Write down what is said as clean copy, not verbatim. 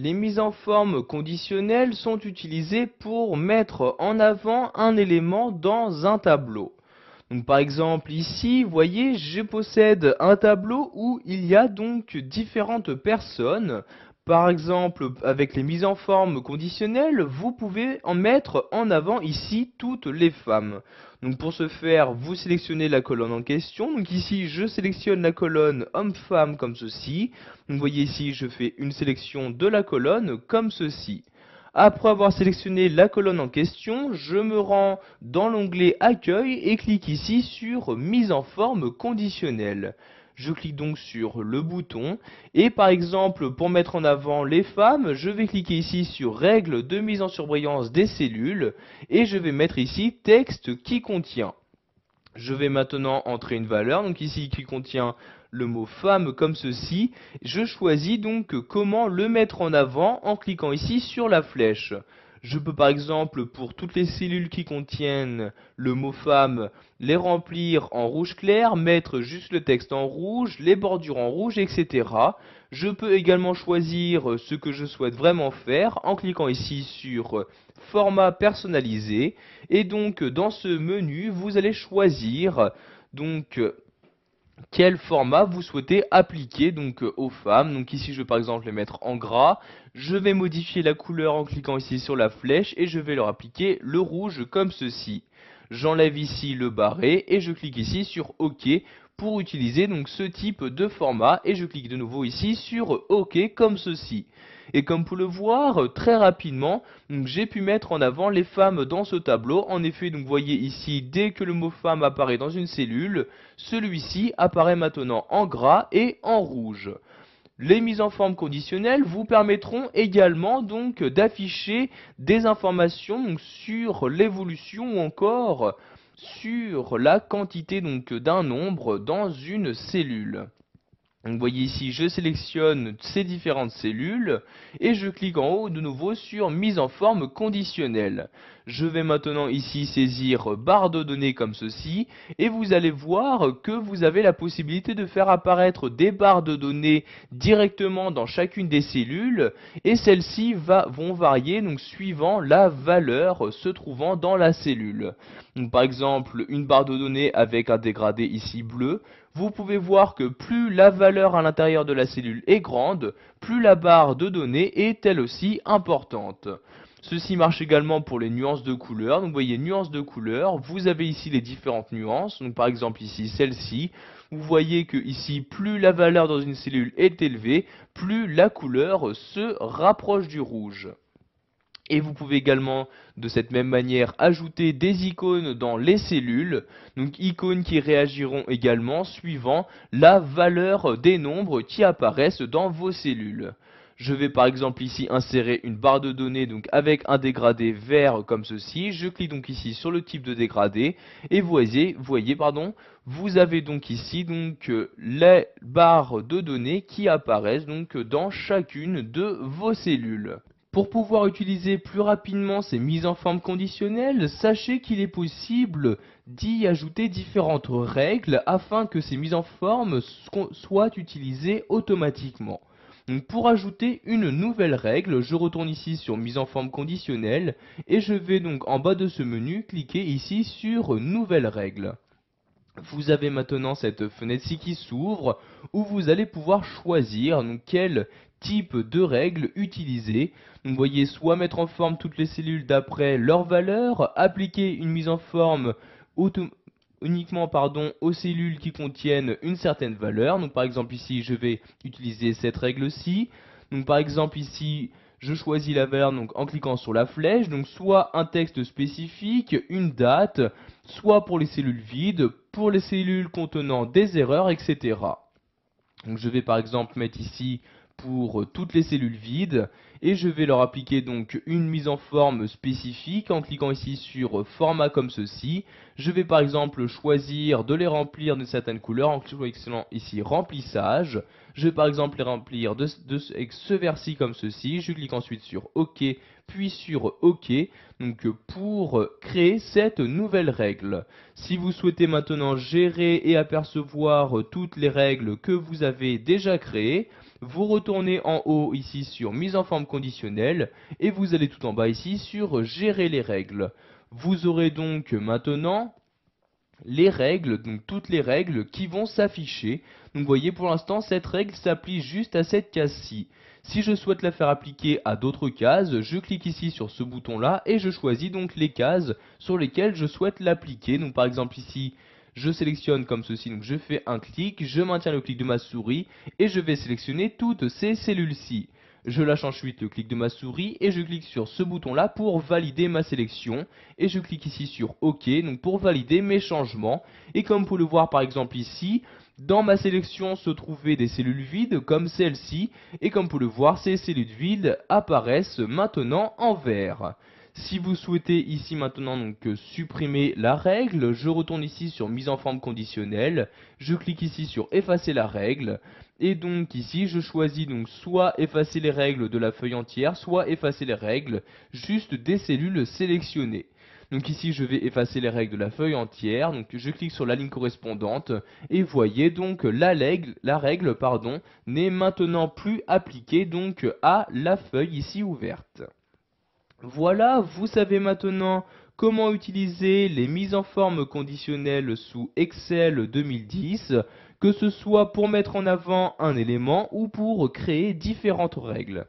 Les mises en forme conditionnelles sont utilisées pour mettre en avant un élément dans un tableau. Donc par exemple ici, vous voyez, je possède un tableau où il y a donc différentes personnes. Par exemple, avec les mises en forme conditionnelles, vous pouvez en mettre en avant ici toutes les femmes. Donc pour ce faire, vous sélectionnez la colonne en question. Donc ici, je sélectionne la colonne homme-femme comme ceci. Donc vous voyez ici, je fais une sélection de la colonne comme ceci. Après avoir sélectionné la colonne en question, je me rends dans l'onglet Accueil et clique ici sur Mise en forme conditionnelle. Je clique donc sur le bouton et par exemple pour mettre en avant les femmes, je vais cliquer ici sur Règles de mise en surbrillance des cellules et je vais mettre ici Texte qui contient. Je vais maintenant entrer une valeur, donc ici qui contient le mot femme comme ceci. Je choisis donc comment le mettre en avant en cliquant ici sur la flèche. Je peux par exemple pour toutes les cellules qui contiennent le mot femme les remplir en rouge clair, mettre juste le texte en rouge, les bordures en rouge, etc. Je peux également choisir ce que je souhaite vraiment faire en cliquant ici sur format personnalisé et donc dans ce menu vous allez choisir donc quel format vous souhaitez appliquer donc aux femmes. Donc ici je vais par exemple les mettre en gras. Je vais modifier la couleur en cliquant ici sur la flèche et je vais leur appliquer le rouge comme ceci. J'enlève ici le barré et je clique ici sur OK pour utiliser donc ce type de format et je clique de nouveau ici sur OK comme ceci. Et comme vous le voir très rapidement, j'ai pu mettre en avant les femmes dans ce tableau. En effet, donc vous voyez ici, dès que le mot femme apparaît dans une cellule, celui-ci apparaît maintenant en gras et en rouge. Les mises en forme conditionnelles vous permettront également donc d'afficher des informations donc, sur l'évolution ou encore sur la quantité donc d'un nombre dans une cellule. Donc vous voyez ici, je sélectionne ces différentes cellules et je clique en haut de nouveau sur mise en forme conditionnelle. Je vais maintenant ici saisir barre de données comme ceci et vous allez voir que vous avez la possibilité de faire apparaître des barres de données directement dans chacune des cellules et celles-ci vont varier donc suivant la valeur se trouvant dans la cellule. Donc par exemple, une barre de données avec un dégradé ici bleu, vous pouvez voir que plus la valeur à l'intérieur de la cellule est grande, plus la barre de données est elle aussi importante. Ceci marche également pour les nuances de couleurs. Donc vous voyez nuances de couleurs, vous avez ici les différentes nuances. Donc par exemple ici celle-ci, vous voyez que ici plus la valeur dans une cellule est élevée, plus la couleur se rapproche du rouge. Et vous pouvez également de cette même manière ajouter des icônes dans les cellules, donc icônes qui réagiront également suivant la valeur des nombres qui apparaissent dans vos cellules. Je vais par exemple ici insérer une barre de données donc avec un dégradé vert comme ceci. Je clique donc ici sur le type de dégradé et vous avez donc ici donc les barres de données qui apparaissent donc dans chacune de vos cellules. Pour pouvoir utiliser plus rapidement ces mises en forme conditionnelles, sachez qu'il est possible d'y ajouter différentes règles afin que ces mises en forme soient utilisées automatiquement. Donc pour ajouter une nouvelle règle, je retourne ici sur mise en forme conditionnelle et je vais donc en bas de ce menu cliquer ici sur nouvelle règle. Vous avez maintenant cette fenêtre-ci qui s'ouvre où vous allez pouvoir choisir donc, quel type de règle utiliser. Donc, vous voyez soit mettre en forme toutes les cellules d'après leur valeur, appliquer une mise en forme uniquement aux cellules qui contiennent une certaine valeur. Donc par exemple ici je vais utiliser cette règle-ci. Donc par exemple ici je choisis la valeur donc en cliquant sur la flèche, donc soit un texte spécifique, une date, soit pour les cellules vides, pour les cellules contenant des erreurs, etc. Donc je vais par exemple mettre ici pour toutes les cellules vides et je vais leur appliquer donc une mise en forme spécifique en cliquant ici sur format comme ceci. Je vais par exemple choisir de les remplir de certaines couleurs en cliquant ici remplissage. Je vais par exemple les remplir avec ce vers-ci comme ceci. Je clique ensuite sur OK puis sur OK donc pour créer cette nouvelle règle. Si vous souhaitez maintenant gérer et apercevoir toutes les règles que vous avez déjà créées, Vous retournez en haut ici sur mise en forme conditionnelle et vous allez tout en bas ici sur gérer les règles. Vous aurez donc maintenant les règles, donc toutes les règles qui vont s'afficher. Donc vous voyez, pour l'instant cette règle s'applique juste à cette case-ci. Si je souhaite la faire appliquer à d'autres cases, je clique ici sur ce bouton là et je choisis donc les cases sur lesquelles je souhaite l'appliquer. Donc par exemple ici, je sélectionne comme ceci, donc je fais un clic, je maintiens le clic de ma souris et je vais sélectionner toutes ces cellules-ci. Je lâche ensuite le clic de ma souris et je clique sur ce bouton là pour valider ma sélection et je clique ici sur OK, donc pour valider mes changements. Et comme vous pouvez le voir par exemple ici, dans ma sélection se trouvaient des cellules vides comme celle-ci et comme vous pouvez le voir, ces cellules vides apparaissent maintenant en vert. Si vous souhaitez ici maintenant donc supprimer la règle, je retourne ici sur mise en forme conditionnelle, je clique ici sur effacer la règle et donc ici je choisis donc soit effacer les règles de la feuille entière, soit effacer les règles juste des cellules sélectionnées. Donc ici je vais effacer les règles de la feuille entière, donc je clique sur la ligne correspondante et voyez donc la règle n'est maintenant plus appliquée donc à la feuille ici ouverte. Voilà, vous savez maintenant comment utiliser les mises en forme conditionnelles sous Excel 2010, que ce soit pour mettre en avant un élément ou pour créer différentes règles.